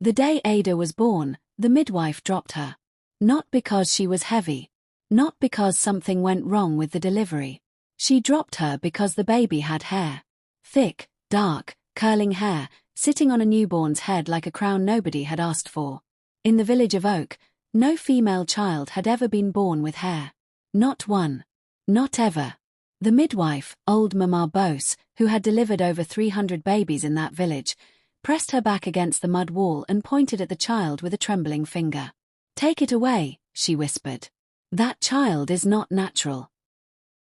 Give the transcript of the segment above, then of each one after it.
The day Ada was born, the midwife dropped her. Not because she was heavy. Not because something went wrong with the delivery. She dropped her because the baby had hair. Thick, dark, curling hair, sitting on a newborn's head like a crown nobody had asked for. In the village of Oak, no female child had ever been born with hair. Not one. Not ever. The midwife, old Mama Bose, who had delivered over 300 babies in that village, pressed her back against the mud wall and pointed at the child with a trembling finger. "Take it away," she whispered. "That child is not natural."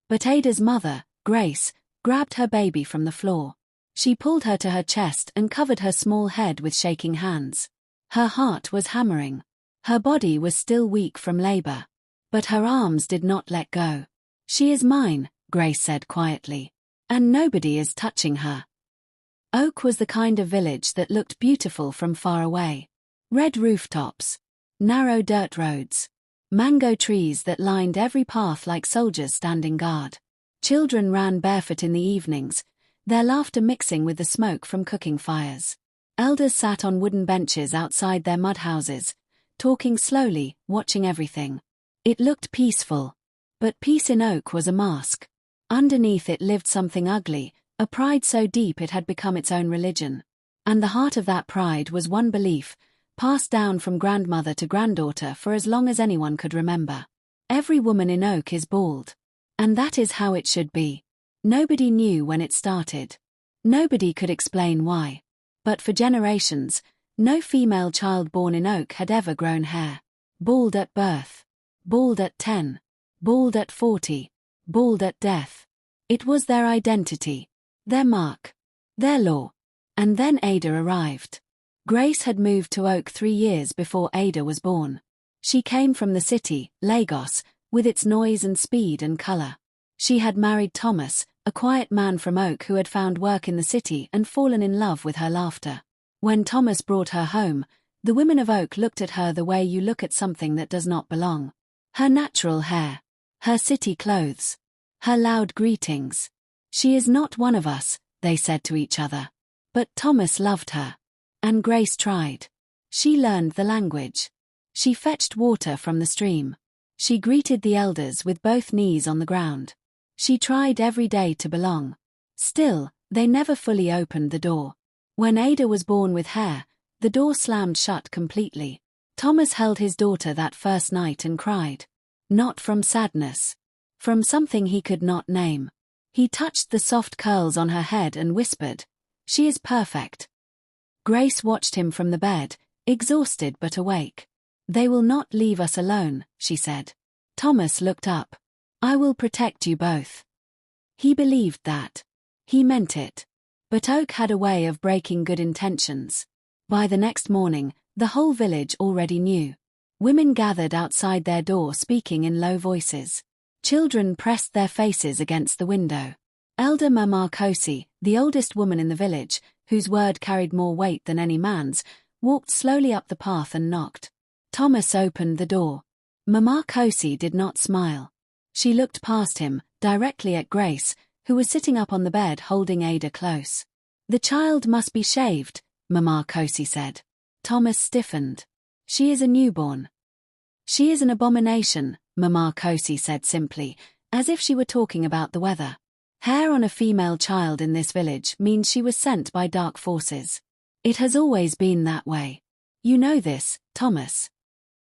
But Ada's mother, Grace, grabbed her baby from the floor. She pulled her to her chest and covered her small head with shaking hands. Her heart was hammering. Her body was still weak from labor. But her arms did not let go. "She is mine," Grace said quietly. "And nobody is touching her." Oak was the kind of village that looked beautiful from far away. Red rooftops. Narrow dirt roads. Mango trees that lined every path like soldiers standing guard. Children ran barefoot in the evenings, their laughter mixing with the smoke from cooking fires. Elders sat on wooden benches outside their mud houses, talking slowly, watching everything. It looked peaceful. But peace in Oak was a mask. Underneath it lived something ugly, a pride so deep it had become its own religion. And the heart of that pride was one belief, passed down from grandmother to granddaughter for as long as anyone could remember. Every woman in Oak is bald. And that is how it should be. Nobody knew when it started. Nobody could explain why. But for generations, no female child born in Oak had ever grown hair. Bald at birth. Bald at 10. Bald at 40. Bald at death. It was their identity. Their mark. Their law. And then Ada arrived. Grace had moved to Oak 3 years before Ada was born. She came from the city, Lagos, with its noise and speed and color. She had married Thomas, a quiet man from Oak who had found work in the city and fallen in love with her laughter. When Thomas brought her home, the women of Oak looked at her the way you look at something that does not belong. Her natural hair. Her city clothes. Her loud greetings. "She is not one of us," they said to each other. But Thomas loved her. And Grace tried. She learned the language. She fetched water from the stream. She greeted the elders with both knees on the ground. She tried every day to belong. Still, they never fully opened the door. When Ada was born with hair, the door slammed shut completely. Thomas held his daughter that first night and cried. Not from sadness. From something he could not name. He touched the soft curls on her head and whispered, "She is perfect." Grace watched him from the bed, exhausted but awake. "They will not leave us alone," she said. Thomas looked up. "I will protect you both." He believed that. He meant it. But Oak had a way of breaking good intentions. By the next morning, the whole village already knew. Women gathered outside their door speaking in low voices. Children pressed their faces against the window. Elder Mama Kosi, the oldest woman in the village, whose word carried more weight than any man's, walked slowly up the path and knocked. Thomas opened the door. Mama Kosi did not smile. She looked past him, directly at Grace, who was sitting up on the bed holding Ada close. "The child must be shaved," Mama Kosi said. Thomas stiffened. "She is a newborn." "She is an abomination," Mama Kosi said simply, as if she were talking about the weather. "Hair on a female child in this village means she was sent by dark forces. It has always been that way. You know this, Thomas."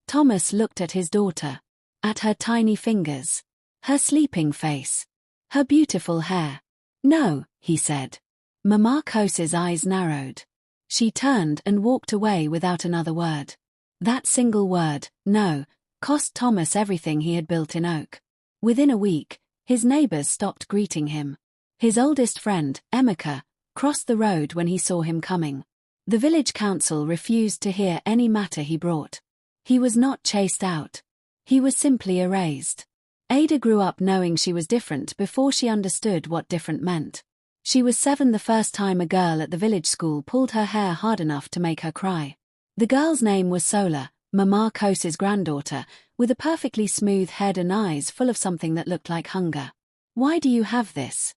Thomas looked at his daughter. At her tiny fingers. Her sleeping face. Her beautiful hair. "No," he said. Mama Kosi's eyes narrowed. She turned and walked away without another word. That single word, no, cost Thomas everything he had built in Oak. Within a week, his neighbors stopped greeting him. His oldest friend, Emeka, crossed the road when he saw him coming. The village council refused to hear any matter he brought. He was not chased out. He was simply erased. Ada grew up knowing she was different before she understood what different meant. She was 7 the first time a girl at the village school pulled her hair hard enough to make her cry. The girl's name was Sola, Mama Kosi's granddaughter, with a perfectly smooth head and eyes full of something that looked like hunger. "Why do you have this?"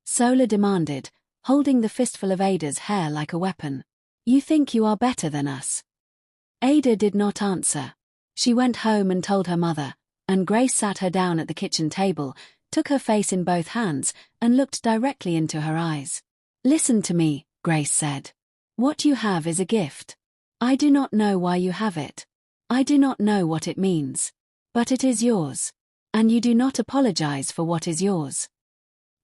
Sola demanded, holding the fistful of Ada's hair like a weapon. You think you are better than us?" Ada did not answer. She went home and told her mother, and Grace sat her down at the kitchen table, took her face in both hands, and looked directly into her eyes. "Listen to me," Grace said. "What you have is a gift. I do not know why you have it. I do not know what it means. But it is yours. And you do not apologize for what is yours."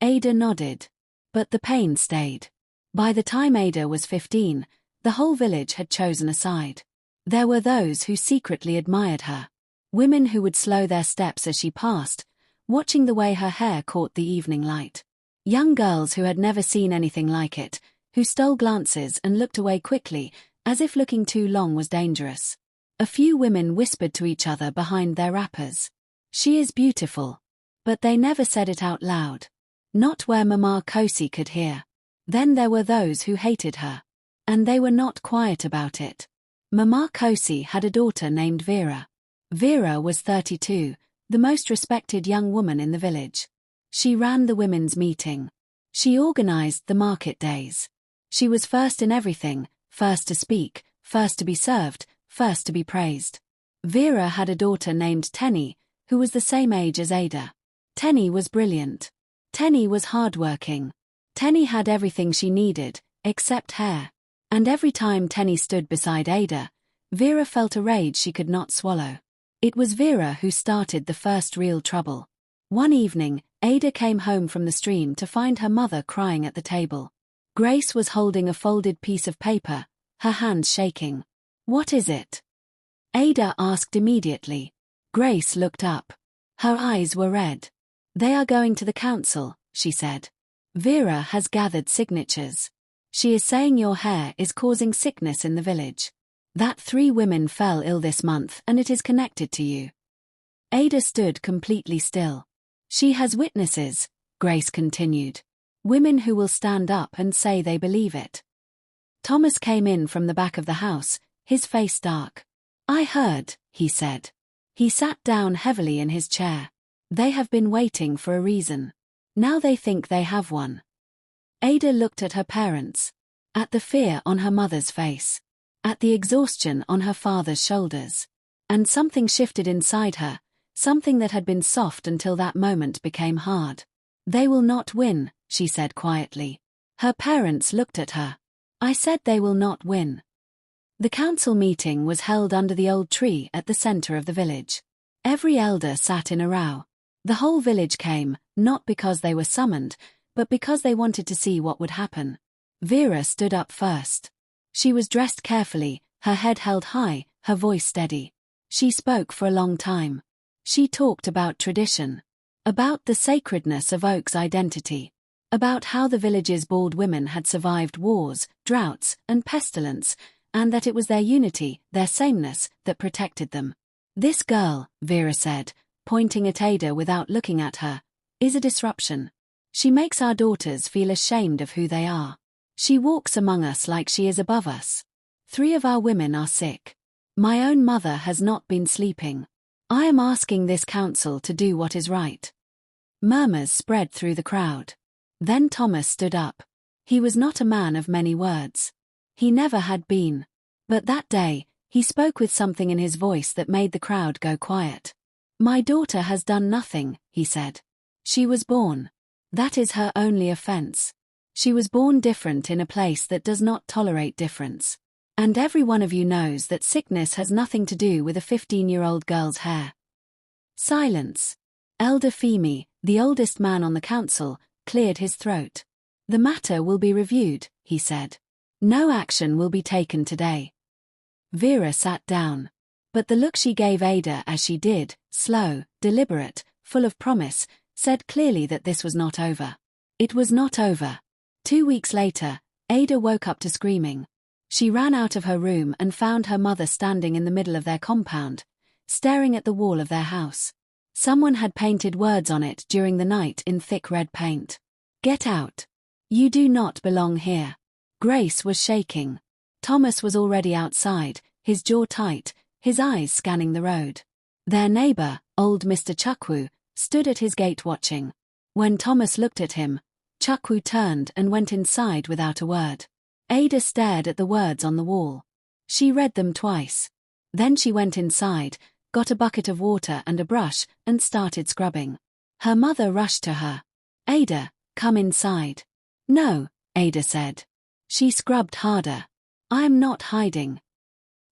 Ada nodded. But the pain stayed. By the time Ada was 15, the whole village had chosen a side. There were those who secretly admired her. Women who would slow their steps as she passed, watching the way her hair caught the evening light. Young girls who had never seen anything like it, who stole glances and looked away quickly, as if looking too long was dangerous. A few women whispered to each other behind their wrappers, "She is beautiful." But they never said it out loud. Not where Mama Kosi could hear. Then there were those who hated her. And they were not quiet about it. Mama Kosi had a daughter named Vera. Vera was 32, the most respected young woman in the village. She ran the women's meeting. She organized the market days. She was first in everything, first to speak, first to be served, first to be praised. Vera had a daughter named Tenny, who was the same age as Ada. Tenny was brilliant. Tenny was hardworking. Tenny had everything she needed, except hair. And every time Tenny stood beside Ada, Vera felt a rage she could not swallow. It was Vera who started the first real trouble. One evening, Ada came home from the stream to find her mother crying at the table. Grace was holding a folded piece of paper, her hands shaking. "What is it?" Ada asked immediately. Grace looked up. Her eyes were red. "They are going to the council," she said. "Vera has gathered signatures. She is saying your hair is causing sickness in the village. That 3 women fell ill this month and it is connected to you." Ada stood completely still. "She has witnesses," Grace continued. "Women who will stand up and say they believe it." Thomas came in from the back of the house, his face dark. "I heard," he said. He sat down heavily in his chair. "They have been waiting for a reason. Now they think they have one." Ada looked at her parents. At the fear on her mother's face. At the exhaustion on her father's shoulders. And something shifted inside her, something that had been soft until that moment became hard. "They will not win," she said quietly. Her parents looked at her. "I said they will not win." The council meeting was held under the old tree at the center of the village. Every elder sat in a row. The whole village came, not because they were summoned, but because they wanted to see what would happen. Vera stood up first. She was dressed carefully, her head held high, her voice steady. She spoke for a long time. She talked about tradition. About the sacredness of Oak's identity. About how the village's bald women had survived wars, droughts, and pestilence, and that it was their unity, their sameness, that protected them. "This girl," Vera said, pointing at Ada without looking at her, "is a disruption. She makes our daughters feel ashamed of who they are. She walks among us like she is above us. 3 of our women are sick. My own mother has not been sleeping. I am asking this council to do what is right." Murmurs spread through the crowd. Then Thomas stood up. He was not a man of many words. He never had been. But that day, he spoke with something in his voice that made the crowd go quiet. "My daughter has done nothing," he said. "She was born. That is her only offense. She was born different in a place that does not tolerate difference. And every one of you knows that sickness has nothing to do with a 15-year-old girl's hair." Silence. Elder Femi, the oldest man on the council, cleared his throat. "The matter will be reviewed," he said. "No action will be taken today." Vera sat down. But the look she gave Ada as she did, slow, deliberate, full of promise, said clearly that this was not over. It was not over. 2 weeks later, Ada woke up to screaming. She ran out of her room and found her mother standing in the middle of their compound, staring at the wall of their house. Someone had painted words on it during the night in thick red paint. "Get out. You do not belong here." Grace was shaking. Thomas was already outside, his jaw tight, his eyes scanning the road. Their neighbor, old Mr. Chukwu, stood at his gate watching. When Thomas looked at him, Chukwu turned and went inside without a word. Ada stared at the words on the wall. She read them twice. Then she went inside, got a bucket of water and a brush, and started scrubbing. Her mother rushed to her. "Ada, come inside." "No," Ada said. She scrubbed harder. "I'm not hiding."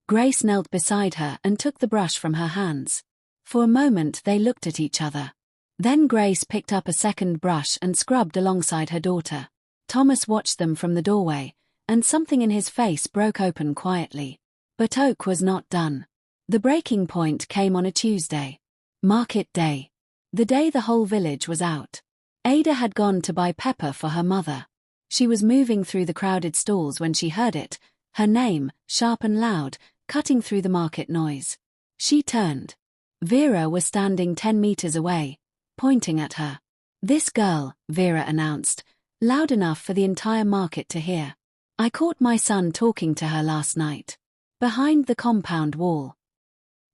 Grace knelt beside her and took the brush from her hands. For a moment they looked at each other. Then Grace picked up a second brush and scrubbed alongside her daughter. Thomas watched them from the doorway, and something in his face broke open quietly. But Oak was not done. The breaking point came on a Tuesday. Market day. The day the whole village was out. Ada had gone to buy pepper for her mother. She was moving through the crowded stalls when she heard it, her name, sharp and loud, cutting through the market noise. She turned. Vera was standing 10 meters away, pointing at her. "This girl," Vera announced, loud enough for the entire market to hear. "I caught my son talking to her last night. Behind the compound wall."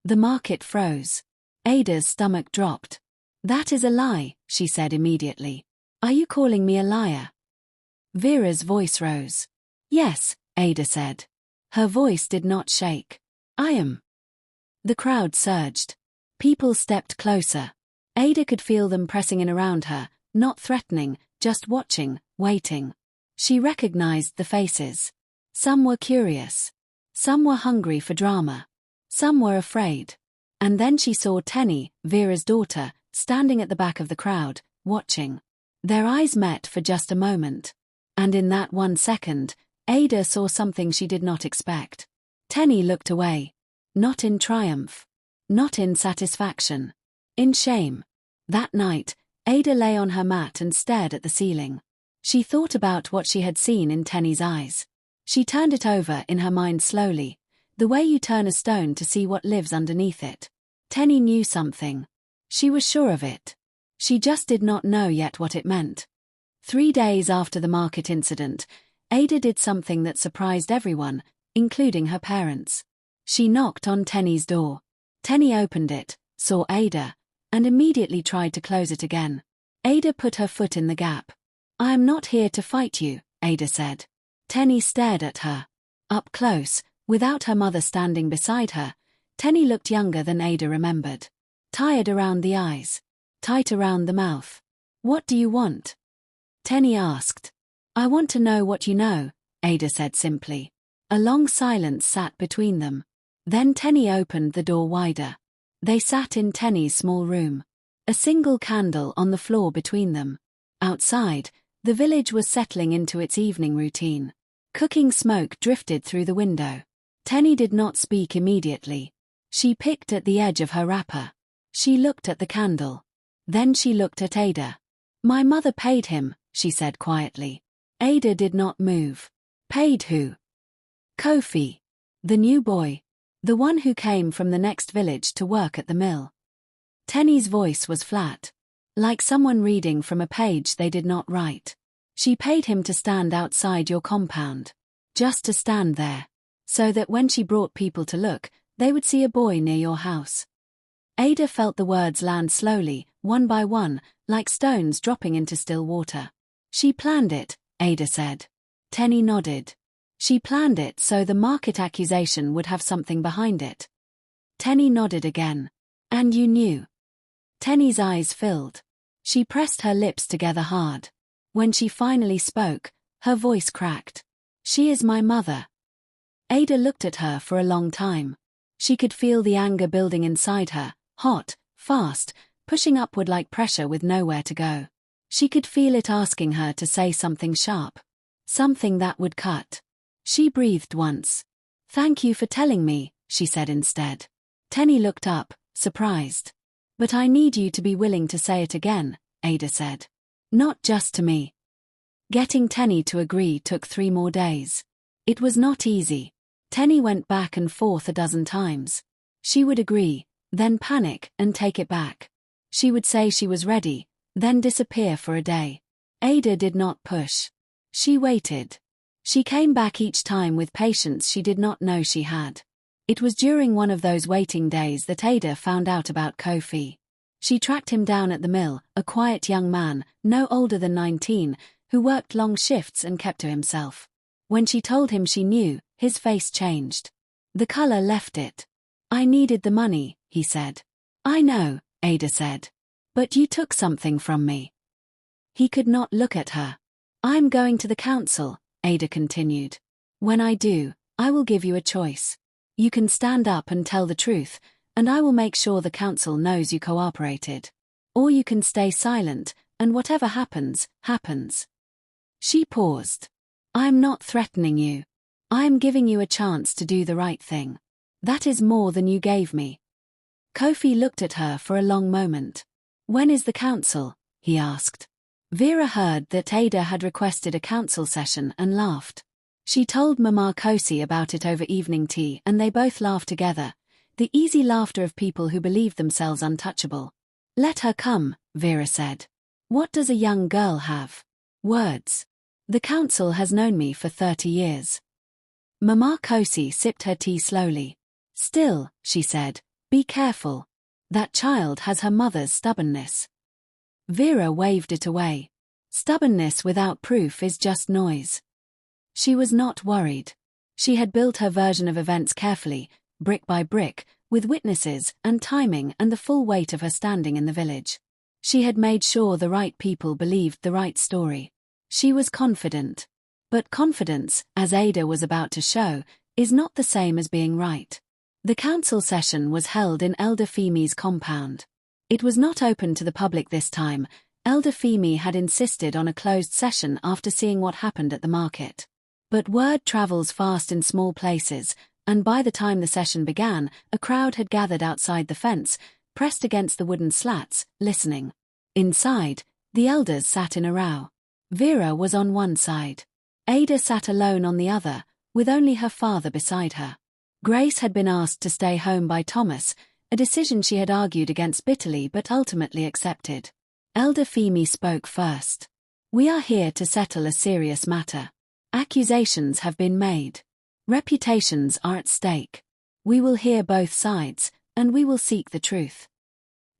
The market froze. Ada's stomach dropped. "That is a lie," she said immediately. "Are you calling me a liar?" Vera's voice rose. "Yes," Ada said. Her voice did not shake. "I am." The crowd surged. People stepped closer. Ada could feel them pressing in around her, not threatening, just watching, waiting. She recognized the faces. Some were curious. Some were hungry for drama. Some were afraid. And then she saw Tenny, Vera's daughter, standing at the back of the crowd, watching. Their eyes met for just a moment. And in that 1 second, Ada saw something she did not expect. Tenny looked away. Not in triumph. Not in satisfaction. In shame. That night, Ada lay on her mat and stared at the ceiling. She thought about what she had seen in Tenny's eyes. She turned it over in her mind slowly, the way you turn a stone to see what lives underneath it. Tenny knew something. She was sure of it. She just did not know yet what it meant. 3 days after the market incident, Ada did something that surprised everyone, including her parents. She knocked on Tenny's door. Tenny opened it, saw Ada, and immediately tried to close it again. Ada put her foot in the gap. "I am not here to fight you," Ada said. Tenny stared at her. Up close, without her mother standing beside her, Tenny looked younger than Ada remembered. Tired around the eyes. Tight around the mouth. "What do you want?" Tenny asked. "I want to know what you know," Ada said simply. A long silence sat between them. Then Tenny opened the door wider. They sat in Tenny's small room. A single candle on the floor between them. Outside, the village was settling into its evening routine. Cooking smoke drifted through the window. Tenny did not speak immediately. She picked at the edge of her wrapper. She looked at the candle. Then she looked at Ada. "My mother paid him," she said quietly. Ada did not move. "Paid who?" "Kofi. The new boy. The one who came from the next village to work at the mill." Tenny's voice was flat. Like someone reading from a page they did not write. "She paid him to stand outside your compound. Just to stand there. So that when she brought people to look, they would see a boy near your house." Ada felt the words land slowly, one by one, like stones dropping into still water. "She planned it," Ada said. Tenny nodded. "She planned it so the market accusation would have something behind it." Tenny nodded again. "And you knew?" Tenny's eyes filled. She pressed her lips together hard. When she finally spoke, her voice cracked. "She is my mother." Ada looked at her for a long time. She could feel the anger building inside her, hot, fast, pushing upward like pressure with nowhere to go. She could feel it asking her to say something sharp. Something that would cut. She breathed once. "Thank you for telling me," she said instead. Tenny looked up, surprised. "But I need you to be willing to say it again," Ada said. "Not just to me." Getting Tenny to agree took 3 more days. It was not easy. Tenny went back and forth a dozen times. She would agree, then panic and take it back. She would say she was ready, then disappear for a day. Ada did not push. She waited. She came back each time with patience she did not know she had. It was during one of those waiting days that Ada found out about Kofi. She tracked him down at the mill, a quiet young man, no older than 19, who worked long shifts and kept to himself. When she told him she knew, his face changed. The color left it. "I needed the money," he said. "I know," Ada said. "But you took something from me." He could not look at her. "I'm going to the council," Ada continued. "When I do, I will give you a choice. You can stand up and tell the truth, and I will make sure the council knows you cooperated. Or you can stay silent, and whatever happens, happens." She paused. "I'm not threatening you. I'm giving you a chance to do the right thing. That is more than you gave me." Kofi looked at her for a long moment. "When is the council?" he asked. Vera heard that Ada had requested a council session and laughed. She told Mama Kosi about it over evening tea and they both laughed together, the easy laughter of people who believe themselves untouchable. "Let her come," Vera said. "What does a young girl have? Words. The council has known me for 30 years. Mama Kosi sipped her tea slowly. "Still," she said, "be careful. That child has her mother's stubbornness." Vera waved it away. Stubbornness without proof is just noise. She was not worried. She had built her version of events carefully, brick by brick, with witnesses and timing and the full weight of her standing in the village. She had made sure the right people believed the right story. She was confident. But confidence, as Ada was about to show, is not the same as being right. The council session was held in Elder Femi's compound. It was not open to the public this time. Elder Femi had insisted on a closed session after seeing what happened at the market. But word travels fast in small places, and by the time the session began, a crowd had gathered outside the fence, pressed against the wooden slats, listening. Inside, the elders sat in a row. Vera was on one side. Ada sat alone on the other, with only her father beside her. Grace had been asked to stay home by Thomas, a decision she had argued against bitterly but ultimately accepted. Elder Femi spoke first. "We are here to settle a serious matter. Accusations have been made. Reputations are at stake. We will hear both sides, and we will seek the truth."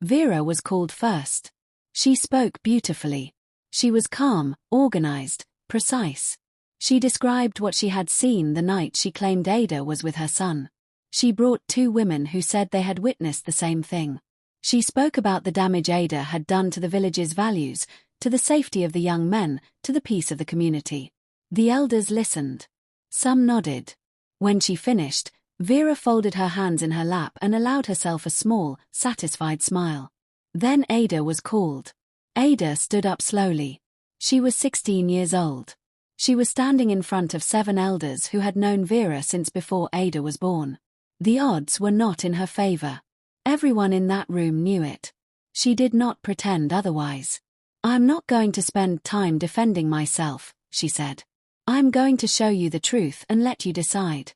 Vera was called first. She spoke beautifully. She was calm, organized, precise. She described what she had seen the night she claimed Ada was with her son. She brought 2 women who said they had witnessed the same thing. She spoke about the damage Ada had done to the village's values, to the safety of the young men, to the peace of the community. The elders listened. Some nodded. When she finished, Vera folded her hands in her lap and allowed herself a small, satisfied smile. Then Ada was called. Ada stood up slowly. She was 16 years old. She was standing in front of 7 elders who had known Vera since before Ada was born. The odds were not in her favor. Everyone in that room knew it. She did not pretend otherwise. "I'm not going to spend time defending myself," she said. "I'm going to show you the truth and let you decide."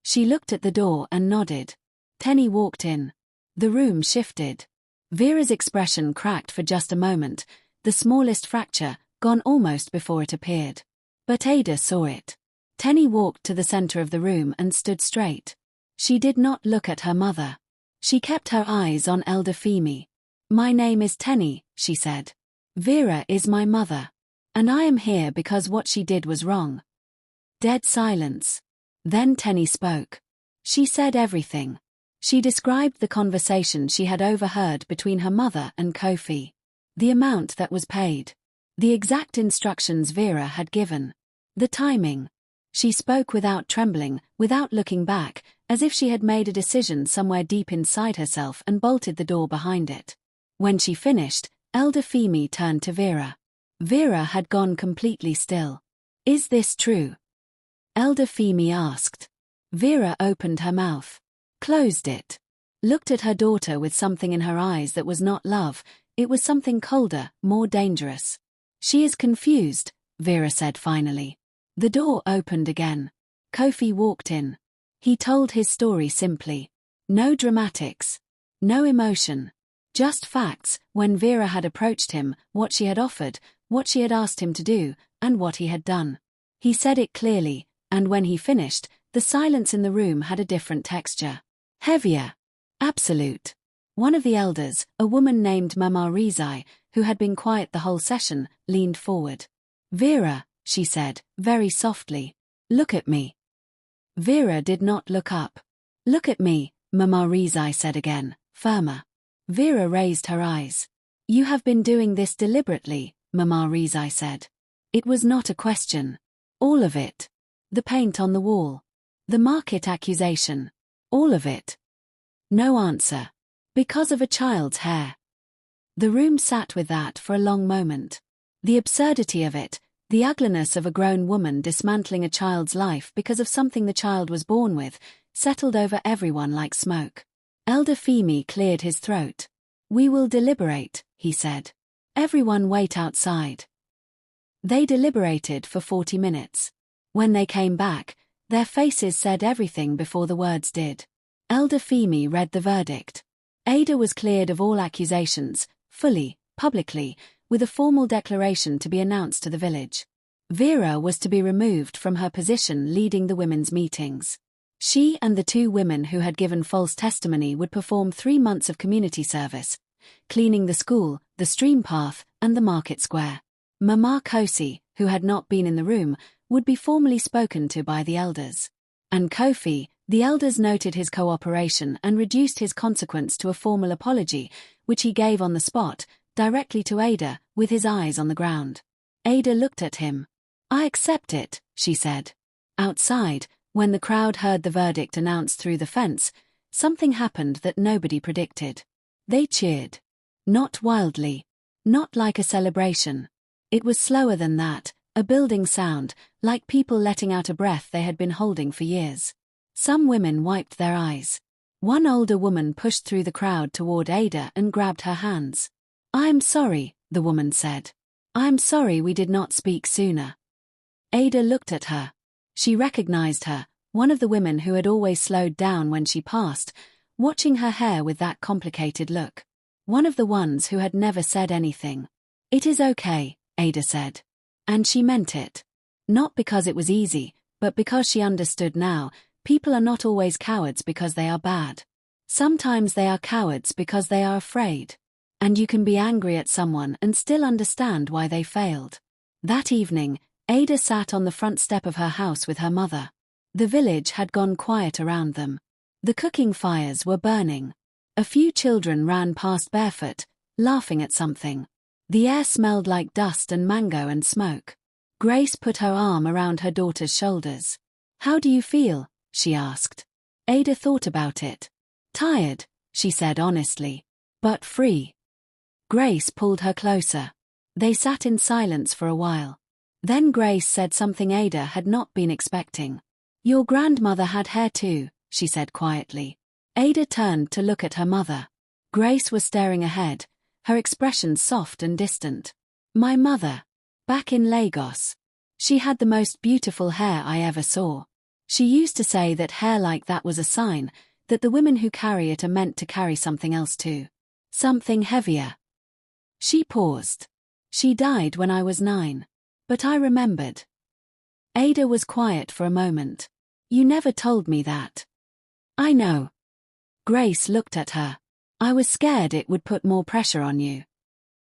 She looked at the door and nodded. Tenny walked in. The room shifted. Vera's expression cracked for just a moment, the smallest fracture, gone almost before it appeared. But Ada saw it. Tenny walked to the center of the room and stood straight. She did not look at her mother. She kept her eyes on Elder Femi. "My name is Tenny," she said. "Vera is my mother. And I am here because what she did was wrong." Dead silence. Then Tenny spoke. She said everything. She described the conversation she had overheard between her mother and Kofi. The amount that was paid. The exact instructions Vera had given. The timing. She spoke without trembling, without looking back, as if she had made a decision somewhere deep inside herself and bolted the door behind it. When she finished, Elder Femi turned to Vera. Vera had gone completely still. "Is this true?" Elder Femi asked. Vera opened her mouth, closed it, looked at her daughter with something in her eyes that was not love, it was something colder, more dangerous. "She is confused," Vera said finally. The door opened again. Kofi walked in. He told his story simply. No dramatics. No emotion. Just facts. When Vera had approached him, what she had offered, what she had asked him to do, and what he had done. He said it clearly, and when he finished, the silence in the room had a different texture. Heavier. Absolute. One of the elders, a woman named Mama Rizai, who had been quiet the whole session, leaned forward. "Vera," she said, very softly, Look at me. Vera did not look up. Look at me, Mama Rexha said again, firmer. Vera raised her eyes. You have been doing this deliberately, Mama Rexha said. It was not a question. All of it. The paint on the wall. The market accusation. All of it. No answer. Because of a child's hair. The room sat with that for a long moment. The absurdity of it, the ugliness of a grown woman dismantling a child's life because of something the child was born with, settled over everyone like smoke. Elder Femi cleared his throat. We will deliberate, he said. Everyone wait outside. They deliberated for 40 minutes. When they came back, their faces said everything before the words did. Elder Femi read the verdict. Ada was cleared of all accusations, fully, publicly, with a formal declaration to be announced to the village. Vera was to be removed from her position leading the women's meetings. She and the 2 women who had given false testimony would perform 3 months of community service, cleaning the school, the stream path, and the market square. Mama Kosi, who had not been in the room, would be formally spoken to by the elders. And Kofi, the elders noted his cooperation and reduced his consequence to a formal apology, which he gave on the spot, directly to Ada, with his eyes on the ground. Ada looked at him. I accept it, she said. Outside, when the crowd heard the verdict announced through the fence, something happened that nobody predicted. They cheered. Not wildly. Not like a celebration. It was slower than that, a building sound, like people letting out a breath they had been holding for years. Some women wiped their eyes. One older woman pushed through the crowd toward Ada and grabbed her hands. I'm sorry, the woman said. I'm sorry we did not speak sooner. Ada looked at her. She recognized her, one of the women who had always slowed down when she passed, watching her hair with that complicated look. One of the ones who had never said anything. It is okay, Ada said. And she meant it. Not because it was easy, but because she understood now, people are not always cowards because they are bad. Sometimes they are cowards because they are afraid. And you can be angry at someone and still understand why they failed. That evening, Ada sat on the front step of her house with her mother. The village had gone quiet around them. The cooking fires were burning. A few children ran past barefoot, laughing at something. The air smelled like dust and mango and smoke. Grace put her arm around her daughter's shoulders. How do you feel? She asked. Ada thought about it. Tired, she said honestly. But free. Grace pulled her closer. They sat in silence for a while. Then Grace said something Ada had not been expecting. Your grandmother had hair too, she said quietly. Ada turned to look at her mother. Grace was staring ahead, her expression soft and distant. My mother. Back in Lagos. She had the most beautiful hair I ever saw. She used to say that hair like that was a sign, that the women who carry it are meant to carry something else too. Something heavier. She paused. She died when I was 9. But I remembered. Ada was quiet for a moment. You never told me that. I know. Grace looked at her. I was scared it would put more pressure on you.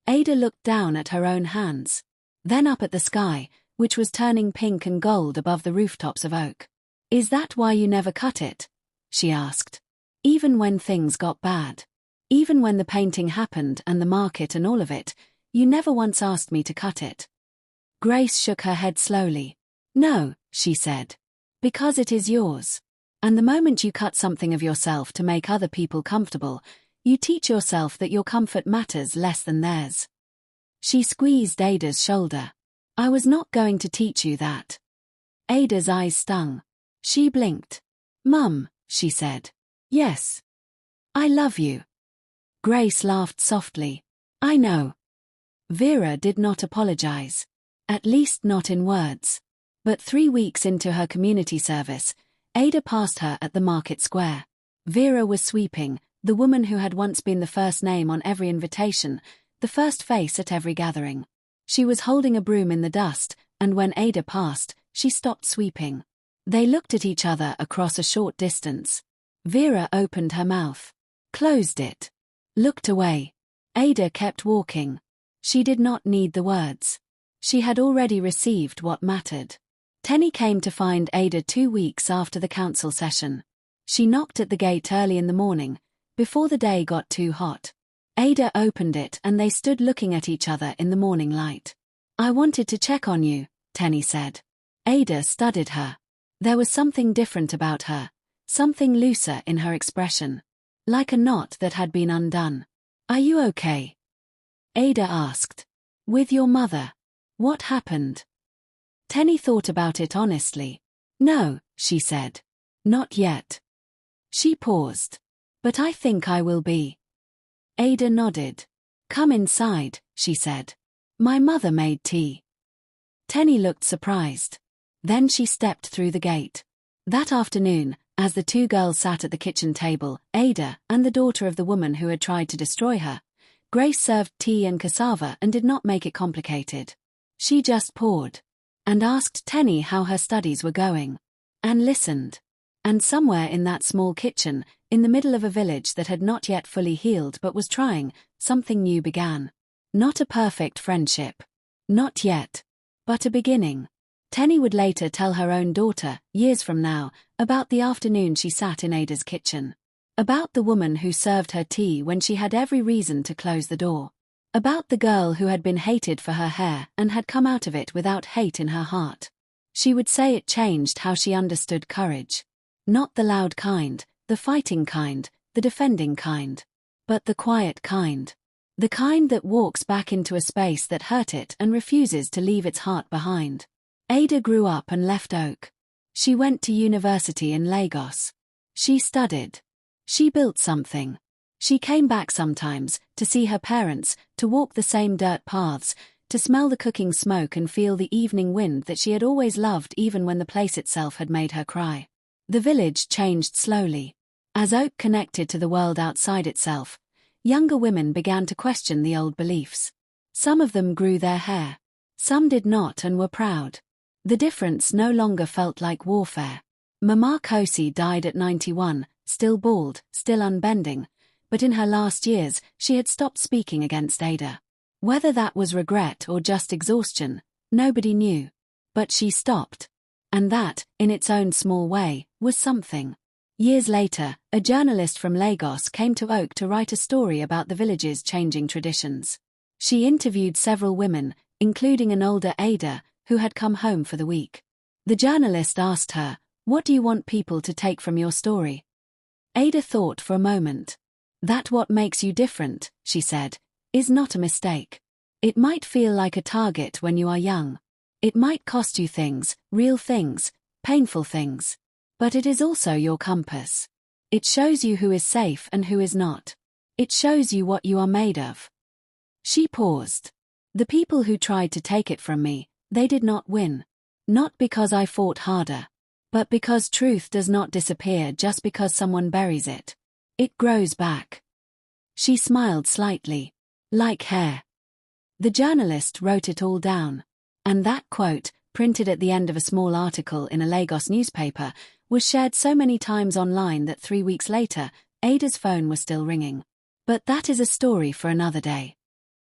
Ada looked down at her own hands. Then up at the sky, which was turning pink and gold above the rooftops of oak. Is that why you never cut it? She asked. Even when things got bad. Even when the painting happened and the market and all of it, you never once asked me to cut it. Grace shook her head slowly. No, she said. Because it is yours. And the moment you cut something of yourself to make other people comfortable, you teach yourself that your comfort matters less than theirs. She squeezed Ada's shoulder. I was not going to teach you that. Ada's eyes stung. She blinked. Mum, she said. Yes. I love you. Grace laughed softly. I know. Vera did not apologize. At least not in words. But 3 weeks into her community service, Ada passed her at the market square. Vera was sweeping, the woman who had once been the first name on every invitation, the first face at every gathering. She was holding a broom in the dust, and when Ada passed, she stopped sweeping. They looked at each other across a short distance. Vera opened her mouth. Closed it. Looked away. Ada kept walking. She did not need the words. She had already received what mattered. Tenny came to find Ada 2 weeks after the council session. She knocked at the gate early in the morning, before the day got too hot. Ada opened it and they stood looking at each other in the morning light. "I wanted to check on you," Tenny said. Ada studied her. There was something different about her, something looser in her expression. Like a knot that had been undone. "Are you okay?" Ada asked. "With your mother? What happened?" Tenny thought about it honestly. "No," she said. "Not yet." She paused. "But I think I will be." Ada nodded. "Come inside," she said. "My mother made tea." Tenny looked surprised. Then she stepped through the gate. That afternoon, as the two girls sat at the kitchen table, Ada and the daughter of the woman who had tried to destroy her, Grace served tea and cassava and did not make it complicated. She just poured. And asked Tenny how her studies were going. And listened. And somewhere in that small kitchen, in the middle of a village that had not yet fully healed but was trying, something new began. Not a perfect friendship. Not yet. But a beginning. Tenny would later tell her own daughter, years from now, about the afternoon she sat in Ada's kitchen. About the woman who served her tea when she had every reason to close the door. About the girl who had been hated for her hair and had come out of it without hate in her heart. She would say it changed how she understood courage. Not the loud kind, the fighting kind, the defending kind. But the quiet kind. The kind that walks back into a space that hurt it and refuses to leave its heart behind. Ada grew up and left Oak. She went to university in Lagos. She studied. She built something. She came back sometimes, to see her parents, to walk the same dirt paths, to smell the cooking smoke and feel the evening wind that she had always loved even when the place itself had made her cry. The village changed slowly. As Oak connected to the world outside itself, younger women began to question the old beliefs. Some of them grew their hair. Some did not and were proud. The difference no longer felt like warfare. Mama Kosi died at 91, still bald, still unbending, but in her last years she had stopped speaking against Ada. Whether that was regret or just exhaustion, nobody knew. But she stopped. And that, in its own small way, was something. Years later, a journalist from Lagos came to Oak to write a story about the village's changing traditions. She interviewed several women, including an older Ada, who had come home for the week. The journalist asked her, "What do you want people to take from your story?" Ada thought for a moment. "That what makes you different," she said, "is not a mistake. It might feel like a target when you are young. It might cost you things, real things, painful things. But it is also your compass. It shows you who is safe and who is not. It shows you what you are made of." She paused. "The people who tried to take it from me, they did not win. Not because I fought harder. But because truth does not disappear just because someone buries it. It grows back." She smiled slightly. "Like hair." The journalist wrote it all down. And that quote, printed at the end of a small article in a Lagos newspaper, was shared so many times online that 3 weeks later, Ada's phone was still ringing. But that is a story for another day.